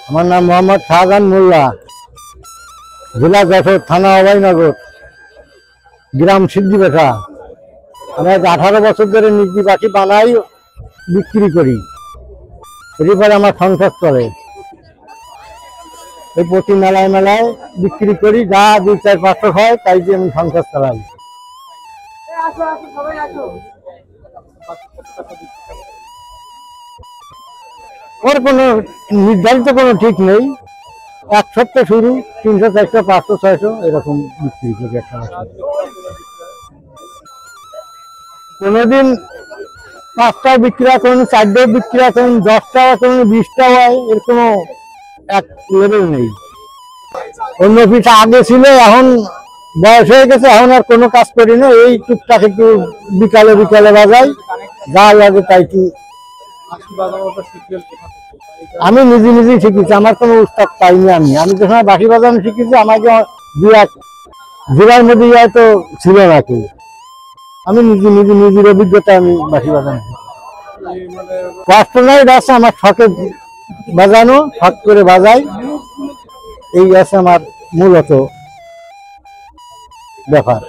আমার নাম মোহাম্মদ শাহজাহান মোল্লা, জেলা যশোর, থানা অভয়নগর, গ্রাম সিদ্ধিবেঠা। আমি 18 বছর ধরে নিজে বাকি বানাই, বিক্রি করি। এরপরে আমার সংসার চলে। এই প্রতি মেলায় মেলায় বিক্রি করি, যা 2-4-500 হয় তাই দিয়ে আমি সংসার চালাই। ওর কোনো নির্ধারিত কোনো ঠিক নেই। এক সপ্তাহ শুরু, 300, 400, 500, 600 এরকম বিক্রি করি একটা মাসে। কোনোদিন 5টাও বিক্রি হয়, কোনোদিন 4টাও বিক্রি হয়, কোনোদিন 10টাও, কোনোদিন 20টাও হয়। এর কোনো এক লেভেল নেই। অন্য পিঠা আগে ছিল, এখন বয়স হয়ে গেছে, এখন আর কোনো কাজ করি না। এই টুকটাক একটু বিকালে বিকালে বাজাই, যা লাগে তাই কি। আমি নিজে নিজেই শিখেছি, আমার কোনো উস্তাদ পাইনি। আমি তো সময় বাঁশি বাজানো শিখেছি, আমাকে 2-1 জেলার মধ্যে হয়তো ছিল না কেউ। আমি নিজের অভিজ্ঞতা আমি বাঁশি বাজানো কষ্ট নাই, আছে আমার শখে বাজানো, শখ করে বাজাই। এই আছে আমার মূলত ব্যাপার।